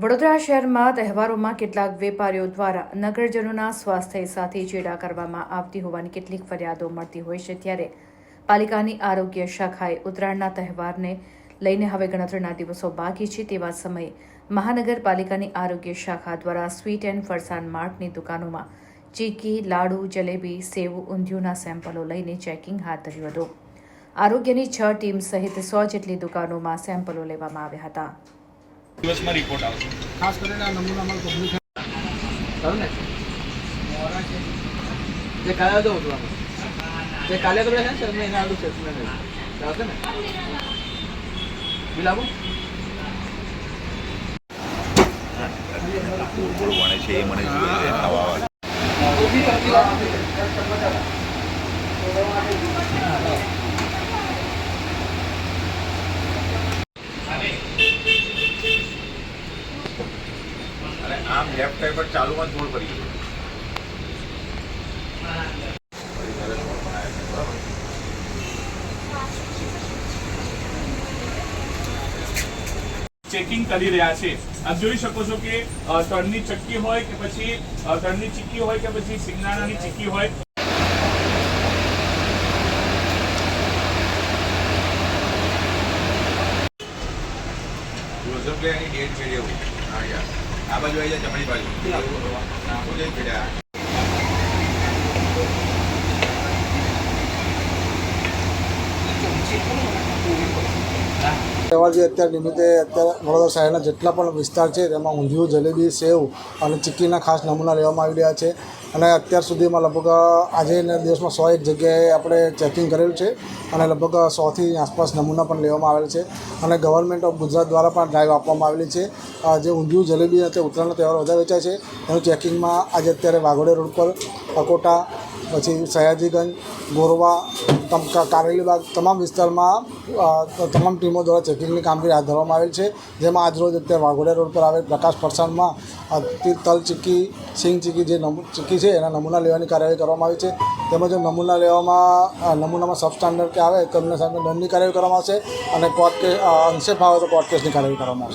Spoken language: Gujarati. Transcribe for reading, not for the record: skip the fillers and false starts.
વડોદરા શહેરમાં તહેવારોમાં કેટલાક વેપારીઓ દ્વારા નગરજનોના સ્વાસ્થ્ય સાથે ચેડા કરવામાં આવતી હોવાની કેટલીક ફરિયાદો મળતી હોય છે, ત્યારે પાલિકાની આરોગ્ય શાખાએ ઉત્તરાયણના તહેવારને લઈને હવે ગણતરીના દિવસો બાકી છે તેવા સમયે મહાનગરપાલિકાની આરોગ્ય શાખા દ્વારા સ્વીટ એન્ડ ફરસાણ માર્ટની દુકાનોમાં ચીકી, લાડુ, જલેબી, સેવ, ઊંધિયુંના સેમ્પલો લઈને ચેકિંગ હાથ ધર્યું હતું. આરોગ્યની 6 ટીમ સહિત 100 જેટલી દુકાનોમાં સેમ્પલો લેવામાં આવ્યા હતા. દિવસમાં રિપોર્ટ આવશે. ખાસ કરીને આ નમૂનામાં પબ્લિક ને જે કાલે હતો જે કાલે તો છે સર મેં એના આલુ સ્ટેટમેન્ટ આવશે ને બિલાબુ મને છે એ મને જોઈએ છે નવા આમ લેફ્ટ સાઈડ પર ચાલુમાં જ થોડ પડી ગયું. ચેકિંગ કરી રહ્યા છે. આપ જોઈ શકો છો કે તળની ચક્કી હોય કે પછી તળની ચીક્કી હોય કે પછી સિંગદાણાની ચીક્કી હોય. એની ડેટ છે એવું. હા યાર આ બાજુ આવી જાય જમણી બાજુ નાખું જઈ પડ્યા. તહેવારજી અત્યારે નિમિત્તે વડોદરા શહેરના જેટલા પણ વિસ્તાર છે તેમાં ઊંધિયું, જલેબી, સેવ અને ચીક્કીના ખાસ નમૂના લેવામાં આવી રહ્યા છે. અને અત્યાર સુધીમાં લગભગ આજેના દિવસમાં 101 જગ્યાએ આપણે ચેકિંગ કરેલું છે અને લગભગ 100થી આસપાસ નમૂના પણ લેવામાં આવેલ છે. અને ગવર્મેન્ટ ઓફ ગુજરાત દ્વારા પણ ડ્રાઈવ આપવામાં આવેલી છે. જે ઊંધિયું, જલેબી અને ઉત્તરાયણનો તહેવાર વધારે વેચાય છે એનું ચેકિંગમાં આજે અત્યારે વાઘોડિયા રોડ પર અકોટા, પછી સયાજીગંજ, ગોરવા, કારેલીબાગ તમામ વિસ્તારમાં તમામ ટીમો દ્વારા ચેકિંગની કામગીરી હાથ ધરવામાં આવેલ છે. જેમાં આજરોજ અત્યારે વાઘોડિયા રોડ પર આવેલ પ્રકાશ ફરસાણમાં તલ ચીક્કી, સિંગ ચીક્કી જે ચીક્કી છે એના નમૂના લેવાની કાર્યવાહી કરવામાં આવી છે. તેમજ નમૂનામાં સબસ્ટાન્ડર્ડ કે આવે તો એમને સામે દંડની કાર્યવાહી કરવામાં આવશે અને અંશે ફાવે તો કોર્ટ કેસની કાર્યવાહી કરવામાં આવશે.